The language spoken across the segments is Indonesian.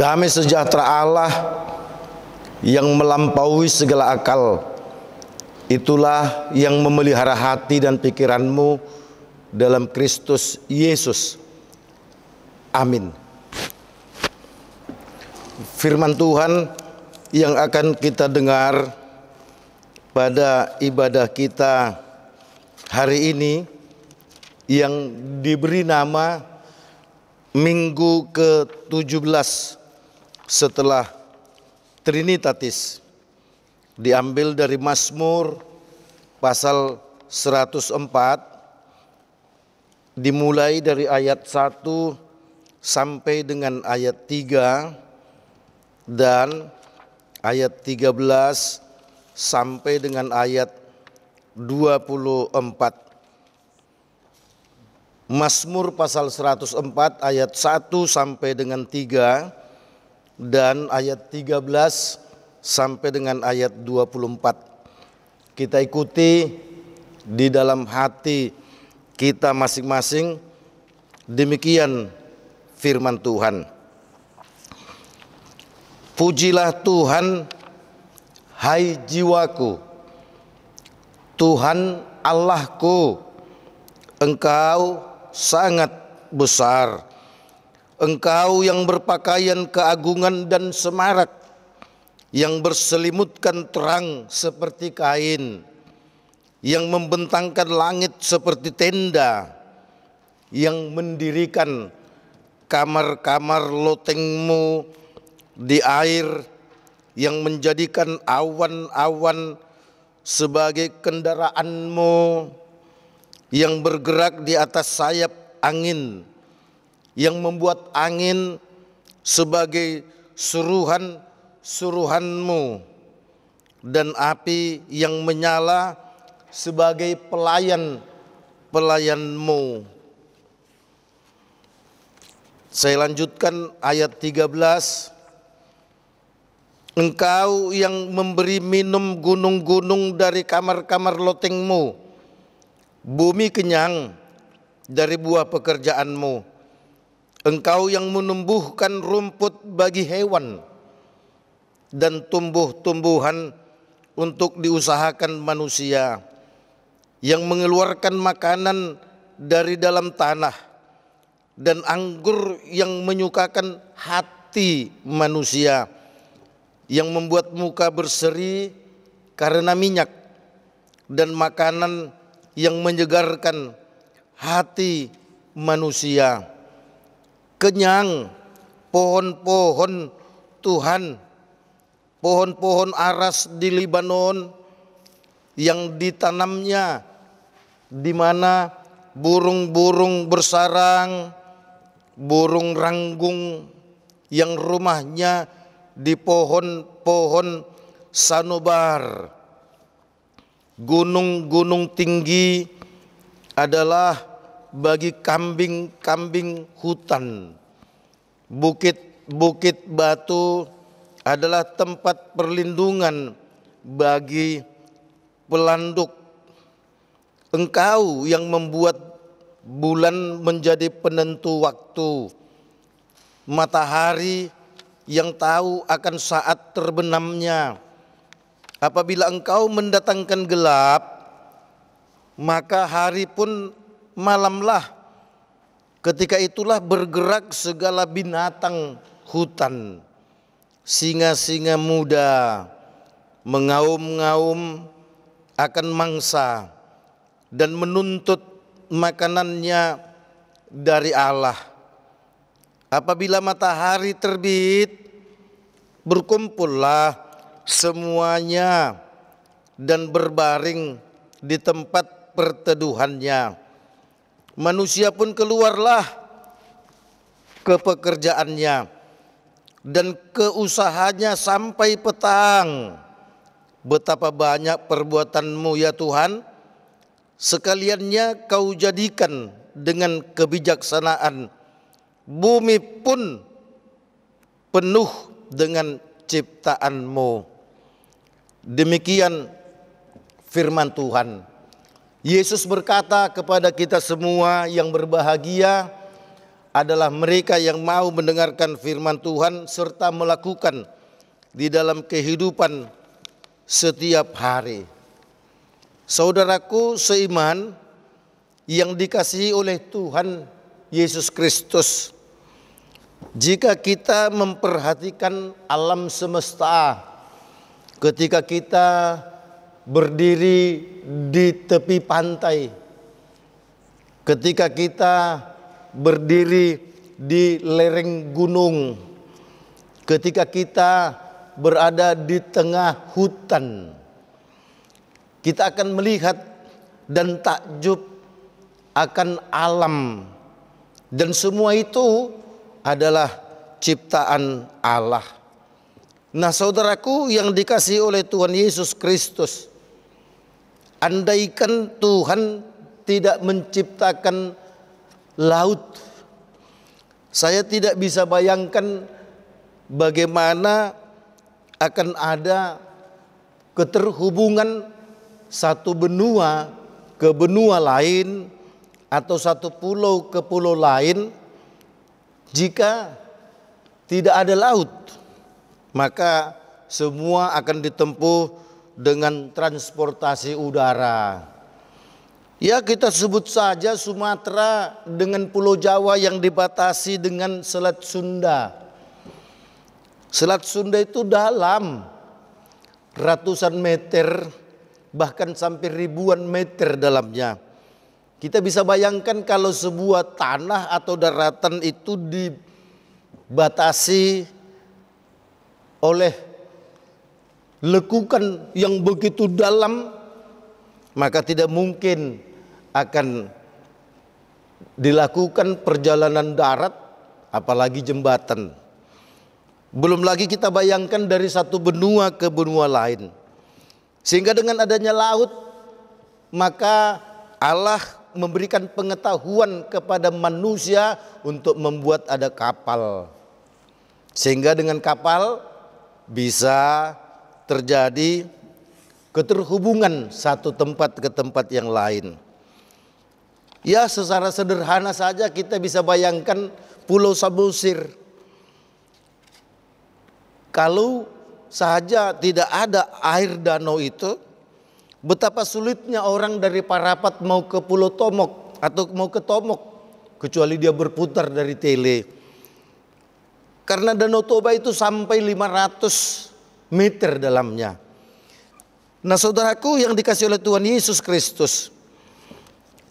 Damai sejahtera Allah yang melampaui segala akal, itulah yang memelihara hati dan pikiranmu dalam Kristus Yesus. Amin. Firman Tuhan yang akan kita dengar pada ibadah kita hari ini yang diberi nama Minggu ke-17 setelah Trinitatis, diambil dari Mazmur pasal 104, dimulai dari ayat 1 sampai dengan ayat 3 dan ayat 13 sampai dengan ayat 24. Mazmur pasal 104 ayat 1 sampai dengan 3 dan ayat 13 sampai dengan ayat 24. Kita ikuti di dalam hati kita masing-masing. Demikian firman Tuhan. Pujilah Tuhan, hai jiwaku, Tuhan Allahku, Engkau sangat besar. Engkau yang berpakaian keagungan dan semarak, yang berselimutkan terang seperti kain, yang membentangkan langit seperti tenda, yang mendirikan kamar-kamar lotengmu di air, yang menjadikan awan-awan sebagai kendaraanmu, yang bergerak di atas sayap angin, yang membuat angin sebagai suruhan-suruhanmu, dan api yang menyala sebagai pelayan-pelayanmu. Saya lanjutkan ayat 13. Engkau yang memberi minum gunung-gunung dari kamar-kamar lotengmu, bumi kenyang dari buah pekerjaanmu. Engkau yang menumbuhkan rumput bagi hewan dan tumbuh-tumbuhan untuk diusahakan manusia, yang mengeluarkan makanan dari dalam tanah, dan anggur yang menyukakan hati manusia, yang membuat muka berseri karena minyak, dan makanan yang menyegarkan hati manusia. Kenyang pohon-pohon Tuhan, pohon-pohon aras di Libanon yang ditanamnya, di mana burung-burung bersarang, burung ranggung yang rumahnya di pohon-pohon sanobar. Gunung-gunung tinggi adalah bagi kambing-kambing hutan. Bukit-bukit batu adalah tempat perlindungan bagi pelanduk. Engkau yang membuat bulan menjadi penentu waktu, matahari yang tahu akan saat terbenamnya. Apabila Engkau mendatangkan gelap, maka hari pun malamlah. Ketika itulah bergerak segala binatang hutan. Singa-singa muda mengaum-ngaum akan mangsa dan menuntut makanannya dari Allah. Apabila matahari terbit, berkumpullah semuanya dan berbaring di tempat perteduhannya. Manusia pun keluarlah ke pekerjaannya dan ke usahanya sampai petang. Betapa banyak perbuatanmu ya Tuhan, sekaliannya kau jadikan dengan kebijaksanaan. Bumi pun penuh dengan ciptaanmu. Demikian firman Tuhan. Yesus berkata kepada kita semua yang berbahagia, adalah mereka yang mau mendengarkan firman Tuhan serta melakukan di dalam kehidupan setiap hari. Saudaraku seiman yang dikasihi oleh Tuhan Yesus Kristus, jika kita memperhatikan alam semesta, ketika kita berdiri di tepi pantai, ketika kita berdiri di lereng gunung, ketika kita berada di tengah hutan, kita akan melihat dan takjub akan alam, dan semua itu adalah ciptaan Allah. Nah, saudaraku yang dikasihi oleh Tuhan Yesus Kristus, andaikan Tuhan tidak menciptakan laut, saya tidak bisa bayangkan bagaimana akan ada keterhubungan satu benua ke benua lain atau satu pulau ke pulau lain jika tidak ada laut. Maka semua akan ditempuh dengan transportasi udara. Ya, kita sebut saja Sumatera dengan Pulau Jawa yang dibatasi dengan Selat Sunda. Selat Sunda itu dalam ratusan meter, bahkan sampai ribuan meter dalamnya. Kita bisa bayangkan kalau sebuah tanah atau daratan itu dibatasi oleh lekukan yang begitu dalam, maka tidak mungkin akan dilakukan perjalanan darat, apalagi jembatan. Belum lagi kita bayangkan dari satu benua ke benua lain. Sehingga dengan adanya laut, maka Allah memberikan pengetahuan kepada manusia untuk membuat ada kapal. Sehingga dengan kapal bisa terjadi keterhubungan satu tempat ke tempat yang lain. Ya, secara sederhana saja kita bisa bayangkan Pulau Samosir. Kalau saja tidak ada air danau itu, betapa sulitnya orang dari Parapat mau ke Pulau Tomok atau mau ke Tomok, kecuali dia berputar dari Tele. Karena Danau Toba itu sampai 500 meter dalamnya. Nah, saudaraku yang dikasihi oleh Tuhan Yesus Kristus,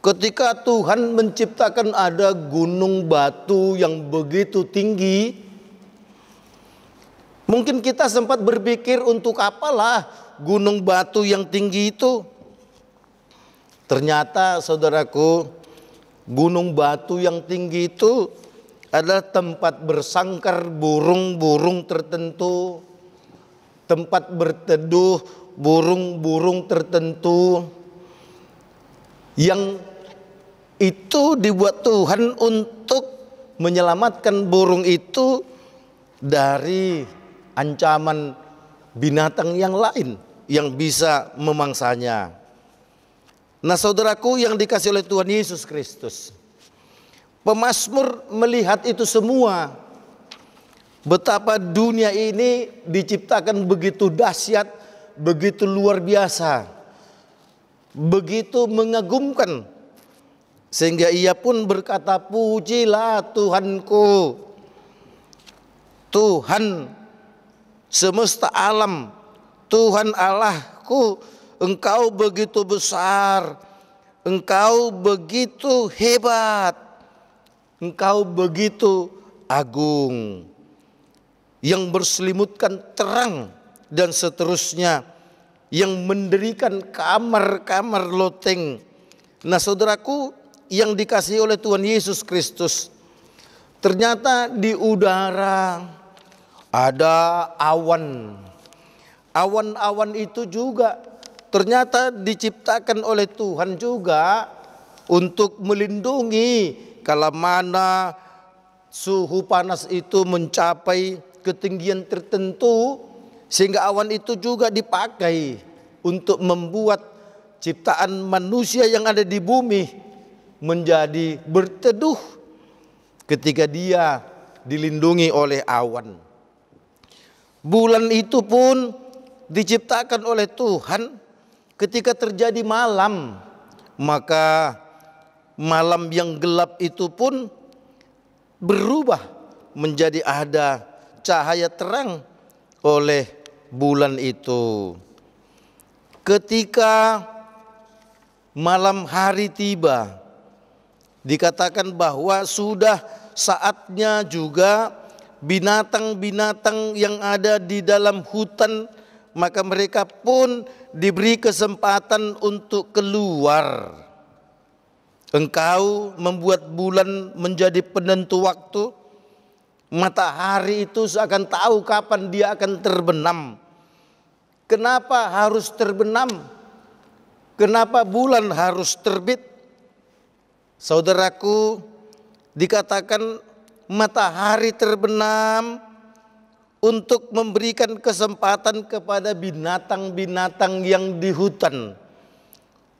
ketika Tuhan menciptakan ada gunung batu yang begitu tinggi, mungkin kita sempat berpikir untuk apalah gunung batu yang tinggi itu. Ternyata saudaraku, gunung batu yang tinggi itu adalah tempat bersangkar burung-burung tertentu, tempat berteduh burung-burung tertentu, yang itu dibuat Tuhan untuk menyelamatkan burung itu dari ancaman binatang yang lain yang bisa memangsanya. Nah, saudaraku yang dikasihi oleh Tuhan Yesus Kristus, pemazmur melihat itu semua, betapa dunia ini diciptakan begitu dahsyat, begitu luar biasa, begitu mengagumkan, sehingga ia pun berkata, pujilah Tuhanku, Tuhan semesta alam, Tuhan Allahku, Engkau begitu besar, Engkau begitu hebat, Engkau begitu agung, yang berselimutkan terang dan seterusnya, yang mendirikan kamar-kamar loteng. Nah, saudaraku yang dikasihi oleh Tuhan Yesus Kristus, ternyata di udara ada awan. Awan-awan itu juga ternyata diciptakan oleh Tuhan juga untuk melindungi kala mana suhu panas itu mencapai ketinggian tertentu, sehingga awan itu juga dipakai untuk membuat ciptaan manusia yang ada di bumi menjadi berteduh. ketika dia dilindungi oleh awan. Bulan itu pun diciptakan oleh Tuhan ketika terjadi malam, maka malam yang gelap itu pun berubah menjadi ada cahaya terang oleh bulan itu. Ketika malam hari tiba, dikatakan bahwa sudah saatnya juga binatang-binatang yang ada di dalam hutan, maka mereka pun diberi kesempatan untuk keluar. Engkau membuat bulan menjadi penentu waktu. Matahari itu seakan tahu kapan dia akan terbenam. Kenapa harus terbenam? Kenapa bulan harus terbit? Saudaraku, dikatakan matahari terbenam untuk memberikan kesempatan kepada binatang-binatang yang di hutan,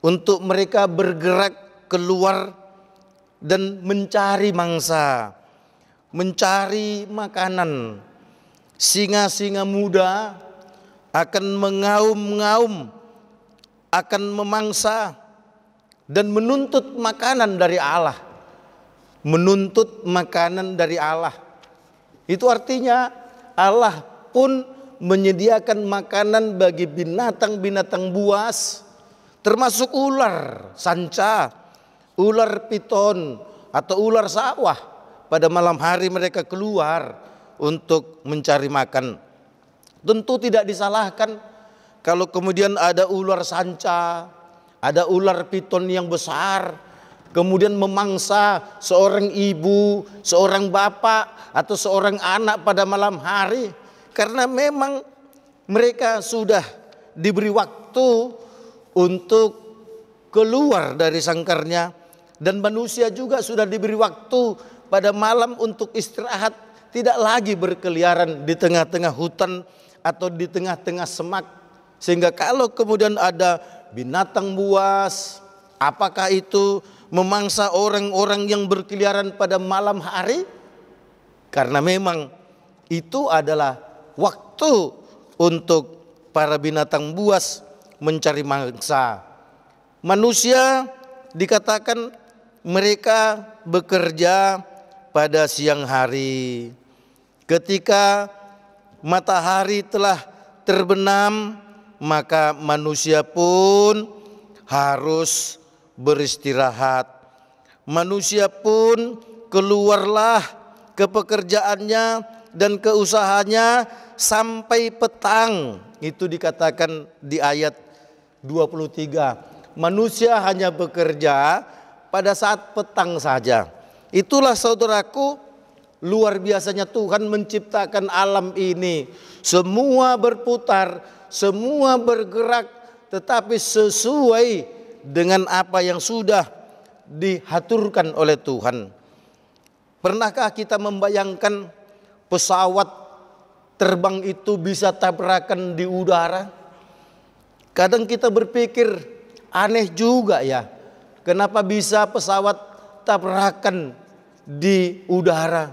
untuk mereka bergerak keluar dan mencari mangsa, mencari makanan. Singa-singa muda akan mengaum-ngaum, akan memangsa dan menuntut makanan dari Allah. Menuntut makanan dari Allah. Itu artinya Allah pun menyediakan makanan bagi binatang-binatang buas, termasuk ular sanca, ular piton atau ular sawah. Pada malam hari mereka keluar untuk mencari makan. Tentu tidak disalahkan kalau kemudian ada ular sanca, ada ular piton yang besar, kemudian memangsa seorang ibu, seorang bapak, atau seorang anak pada malam hari. Karena memang mereka sudah diberi waktu untuk keluar dari sangkarnya. Dan manusia juga sudah diberi waktu pada malam untuk istirahat, tidak lagi berkeliaran di tengah-tengah hutan atau di tengah-tengah semak. Sehingga kalau kemudian ada binatang buas, apakah itu memangsa orang-orang yang berkeliaran pada malam hari? Karena memang itu adalah waktu untuk para binatang buas mencari mangsa. Manusia dikatakan mereka bekerja pada siang hari. Ketika matahari telah terbenam, maka manusia pun harus beristirahat. Manusia pun keluarlah ke pekerjaannya dan ke usahanya sampai petang. Itu dikatakan di ayat 23. Manusia hanya bekerja pada saat petang saja. Itulah saudaraku, luar biasanya Tuhan menciptakan alam ini. Semua berputar, semua bergerak, tetapi sesuai dengan apa yang sudah diaturkan oleh Tuhan. Pernahkah kita membayangkan pesawat terbang itu bisa tabrakan di udara? Kadang kita berpikir aneh juga ya, kenapa bisa pesawat tabrakan di udara?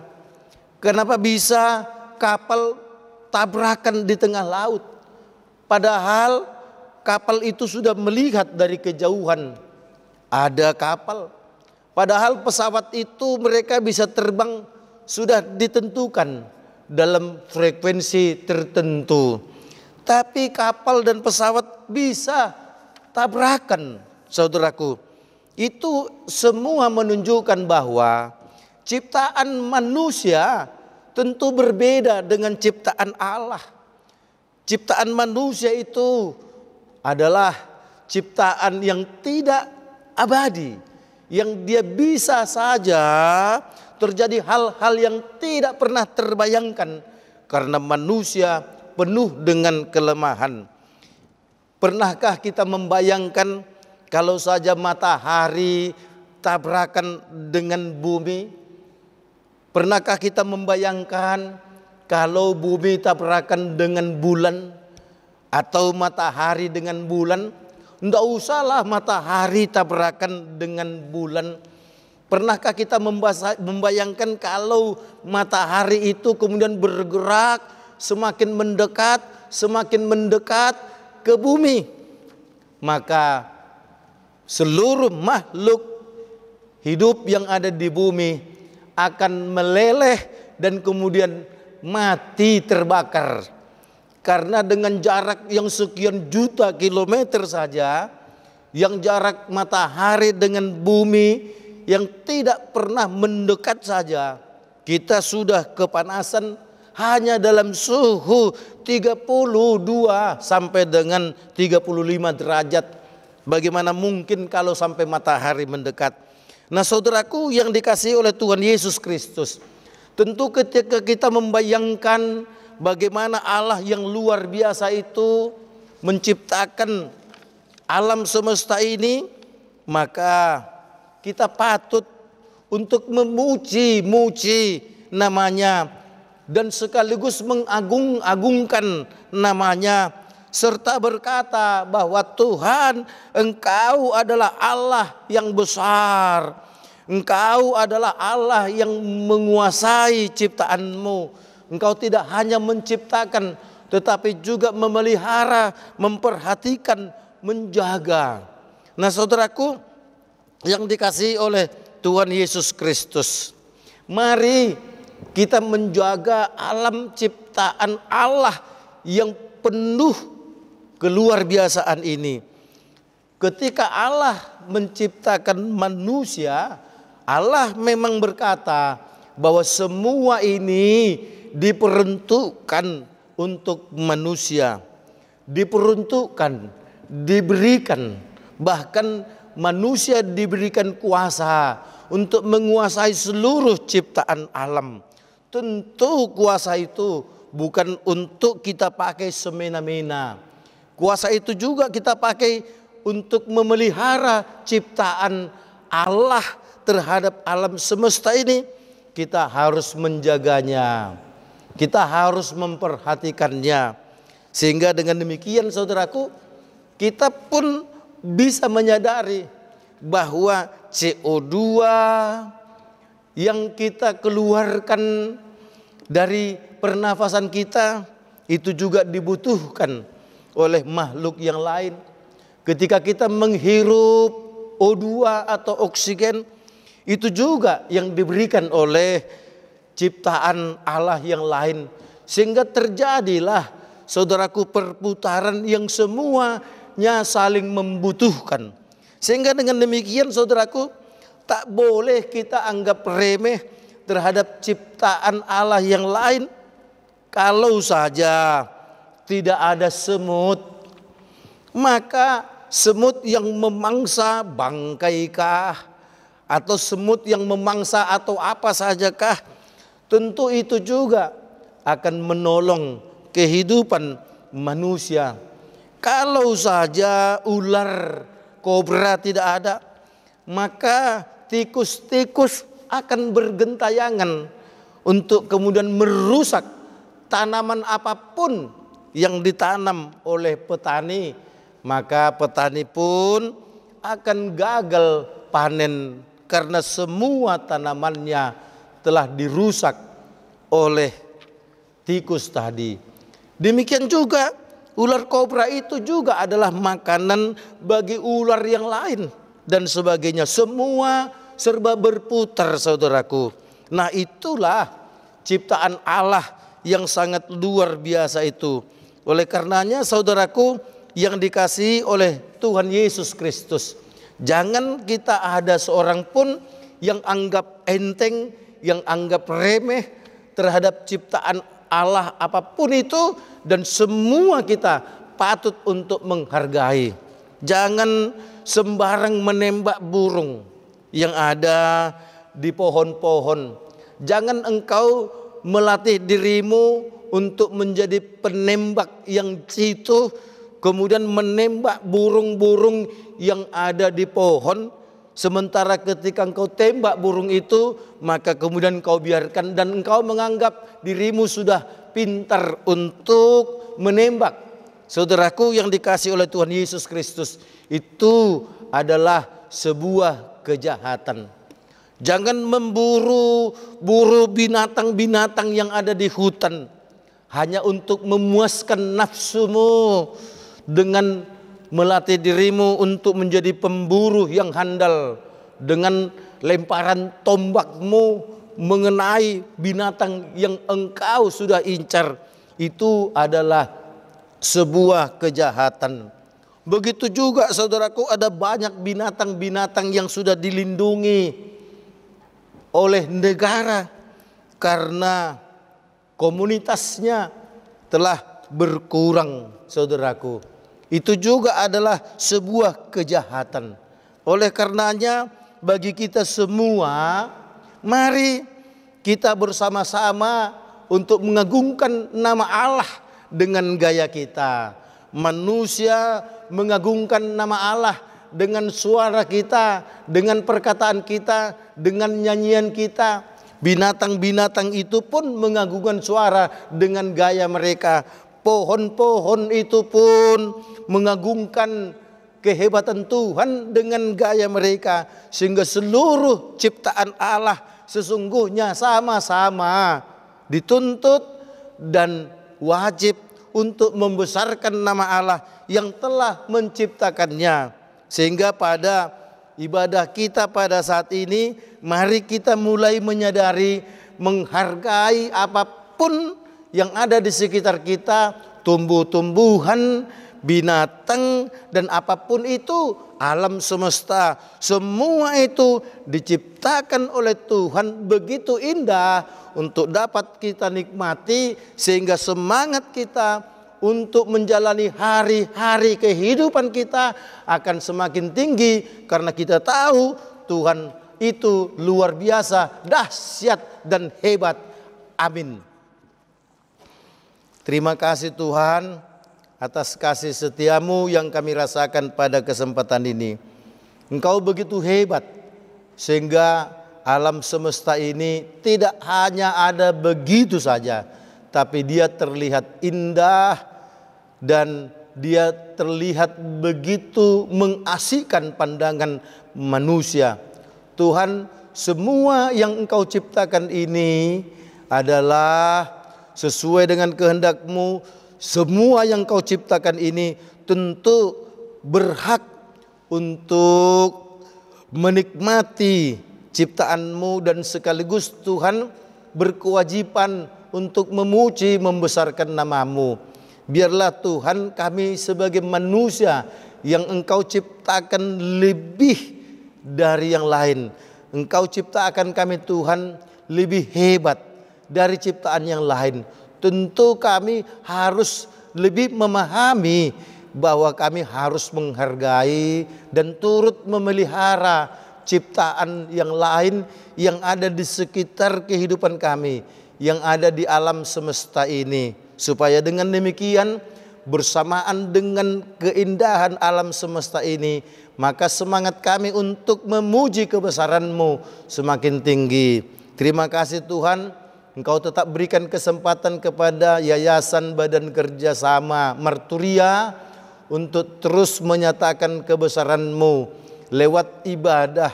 Kenapa bisa kapal tabrakan di tengah laut? Padahal kapal itu sudah melihat dari kejauhan ada kapal. Padahal pesawat itu mereka bisa terbang sudah ditentukan dalam frekuensi tertentu. Tapi kapal dan pesawat bisa tabrakan, saudaraku. Itu semua menunjukkan bahwa ciptaan manusia tentu berbeda dengan ciptaan Allah. Ciptaan manusia itu adalah ciptaan yang tidak abadi, yang dia bisa saja terjadi hal-hal yang tidak pernah terbayangkan karena manusia penuh dengan kelemahan. Pernahkah kita membayangkan kalau saja matahari tabrakan dengan bumi? Pernahkah kita membayangkan kalau bumi tabrakan dengan bulan atau matahari dengan bulan? Tidak usahlah matahari tabrakan dengan bulan. Pernahkah kita membayangkan kalau matahari itu kemudian bergerak semakin mendekat ke bumi, maka seluruh makhluk hidup yang ada di bumi akan meleleh dan kemudian mati terbakar. Karena dengan jarak yang sekian juta kilometer saja, yang jarak matahari dengan bumi yang tidak pernah mendekat saja, kita sudah kepanasan hanya dalam suhu 32 sampai dengan 35 derajat. Bagaimana mungkin kalau sampai matahari mendekat? Nah, saudaraku yang dikasihi oleh Tuhan Yesus Kristus, tentu ketika kita membayangkan bagaimana Allah yang luar biasa itu menciptakan alam semesta ini, maka kita patut untuk memuji namanya dan sekaligus mengagung-agungkan namanya, serta berkata bahwa Tuhan, Engkau adalah Allah yang besar, Engkau adalah Allah yang menguasai ciptaanmu. Engkau tidak hanya menciptakan tetapi juga memelihara, memperhatikan, menjaga. Nah, saudaraku yang dikasihi oleh Tuhan Yesus Kristus, mari kita menjaga alam ciptaan Allah yang penuh keluar biasaan ini. Ketika Allah menciptakan manusia, Allah memang berkata bahwa semua ini diperuntukkan untuk manusia, diperuntukkan, diberikan, bahkan manusia diberikan kuasa untuk menguasai seluruh ciptaan alam. Tentu kuasa itu bukan untuk kita pakai semena-mena. Kuasa itu juga kita pakai untuk memelihara ciptaan Allah terhadap alam semesta ini. Kita harus menjaganya, kita harus memperhatikannya. Sehingga dengan demikian saudaraku, kita pun bisa menyadari bahwa CO2 yang kita keluarkan dari pernafasan kita itu juga dibutuhkan oleh makhluk yang lain. Ketika kita menghirup O2 atau oksigen, itu juga yang diberikan oleh ciptaan Allah yang lain. Sehingga terjadilah saudaraku perputaran yang semuanya saling membutuhkan. Sehingga dengan demikian saudaraku, tak boleh kita anggap remeh terhadap ciptaan Allah yang lain. Kalau saja tidak ada semut, maka semut yang memangsa bangkaikah, atau semut yang memangsa atau apa sajakah, tentu itu juga akan menolong kehidupan manusia. Kalau saja ular kobra tidak ada, maka tikus-tikus akan bergentayangan untuk kemudian merusak tanaman apapun yang ditanam oleh petani. Maka petani pun akan gagal panen karena semua tanamannya telah dirusak oleh tikus tadi. Demikian juga ular kobra itu juga adalah makanan bagi ular yang lain dan sebagainya. Semua serba berputar saudaraku. Nah, itulah ciptaan Allah yang sangat luar biasa itu. Oleh karenanya saudaraku yang dikasihi oleh Tuhan Yesus Kristus, jangan kita ada seorang pun yang anggap enteng, yang anggap remeh terhadap ciptaan Allah apapun itu, dan semua kita patut untuk menghargai. Jangan sembarang menembak burung yang ada di pohon-pohon. Jangan engkau melatih dirimu untuk menjadi penembak yang jitu, kemudian menembak burung-burung yang ada di pohon. Sementara ketika engkau tembak burung itu, maka kemudian engkau biarkan dan engkau menganggap dirimu sudah pintar untuk menembak. Saudaraku yang dikasihi oleh Tuhan Yesus Kristus, itu adalah sebuah kejahatan. Jangan memburu binatang-binatang yang ada di hutan hanya untuk memuaskan nafsumu dengan melatih dirimu untuk menjadi pemburu yang handal dengan lemparan tombakmu mengenai binatang yang engkau sudah incar. Itu adalah sebuah kejahatan. Begitu juga saudaraku, ada banyak binatang-binatang yang sudah dilindungi oleh negara karena komunitasnya telah berkurang, saudaraku. Itu juga adalah sebuah kejahatan. Oleh karenanya bagi kita semua, mari kita bersama-sama untuk mengagungkan nama Allah dengan gaya kita. Manusia mengagungkan nama Allah dengan suara kita, dengan perkataan kita, dengan nyanyian kita. Binatang-binatang itu pun mengagungkan suara dengan gaya mereka. Pohon-pohon itu pun mengagungkan kehebatan Tuhan dengan gaya mereka. Sehingga seluruh ciptaan Allah sesungguhnya sama-sama dituntut dan wajib untuk membesarkan nama Allah yang telah menciptakannya. Sehingga pada ibadah kita pada saat ini, mari kita mulai menyadari, menghargai apapun yang ada di sekitar kita, tumbuh-tumbuhan, binatang, dan apapun itu, alam semesta, semua itu diciptakan oleh Tuhan begitu indah untuk dapat kita nikmati, sehingga semangat kita untuk menjalani hari-hari kehidupan kita akan semakin tinggi, karena kita tahu Tuhan itu luar biasa, dahsyat dan hebat. Amin. Terima kasih Tuhan atas kasih setiamu yang kami rasakan pada kesempatan ini. Engkau begitu hebat sehingga alam semesta ini tidak hanya ada begitu saja, tapi dia terlihat indah dan dia terlihat begitu mengasihkan pandangan manusia. Tuhan, semua yang Engkau ciptakan ini adalah sesuai dengan kehendak-Mu. Semua yang Engkau ciptakan ini tentu berhak untuk menikmati ciptaan-Mu, dan sekaligus Tuhan berkewajiban untuk memuji, membesarkan nama-Mu. Biarlah Tuhan kami sebagai manusia yang Engkau ciptakan lebih dari yang lain. Engkau ciptakan kami Tuhan lebih hebat dari ciptaan yang lain. Tentu kami harus lebih memahami bahwa kami harus menghargai dan turut memelihara ciptaan yang lain yang ada di sekitar kehidupan kami, yang ada di alam semesta ini. Supaya dengan demikian, bersamaan dengan keindahan alam semesta ini, maka semangat kami untuk memuji kebesaran-Mu semakin tinggi. Terima kasih Tuhan, Engkau tetap berikan kesempatan kepada Yayasan Badan Kerjasama Marturia untuk terus menyatakan kebesaran-Mu lewat ibadah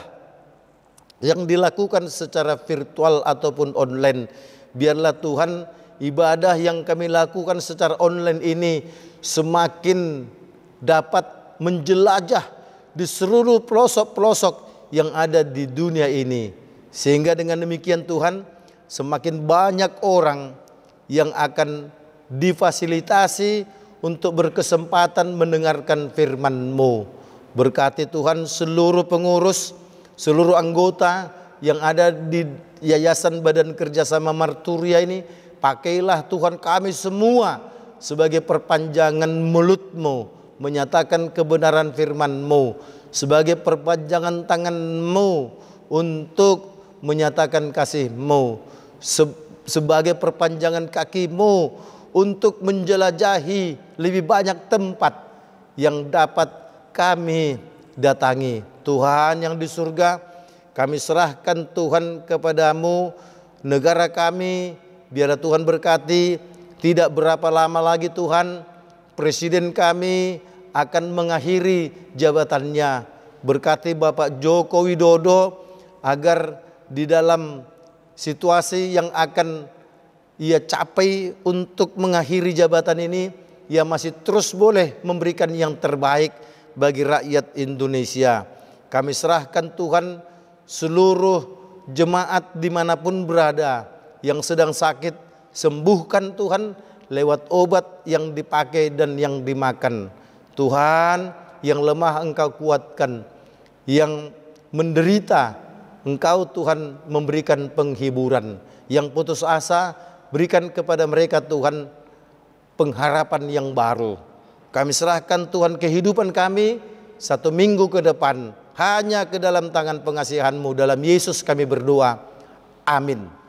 yang dilakukan secara virtual ataupun online. Biarlah Tuhan, ibadah yang kami lakukan secara online ini semakin dapat menjelajah di seluruh pelosok-pelosok yang ada di dunia ini. Sehingga dengan demikian Tuhan, semakin banyak orang yang akan difasilitasi untuk berkesempatan mendengarkan firman-Mu. Berkati Tuhan seluruh pengurus, seluruh anggota yang ada di Yayasan Badan Kerjasama Marturia ini. Pakailah Tuhan kami semua sebagai perpanjangan mulut-Mu, menyatakan kebenaran firman-Mu, sebagai perpanjangan tangan-Mu untuk menyatakan kasih-Mu, sebagai perpanjangan kaki-Mu untuk menjelajahi lebih banyak tempat yang dapat kami datangi. Tuhan yang di surga, kami serahkan Tuhan kepadamu negara kami. Biarlah Tuhan berkati. Tidak berapa lama lagi Tuhan, Presiden kami akan mengakhiri jabatannya. Berkati Bapak Joko Widodo agar di dalam situasi yang akan ia capai untuk mengakhiri jabatan ini, ia masih terus boleh memberikan yang terbaik bagi rakyat Indonesia. Kami serahkan Tuhan seluruh jemaat dimanapun berada yang sedang sakit, sembuhkan Tuhan lewat obat yang dipakai dan yang dimakan. Tuhan, yang lemah Engkau kuatkan, yang menderita Engkau Tuhan memberikan penghiburan, yang putus asa berikan kepada mereka Tuhan pengharapan yang baru. Kami serahkan Tuhan kehidupan kami 1 minggu ke depan hanya ke dalam tangan pengasihan-Mu. Dalam Yesus kami berdoa. Amin.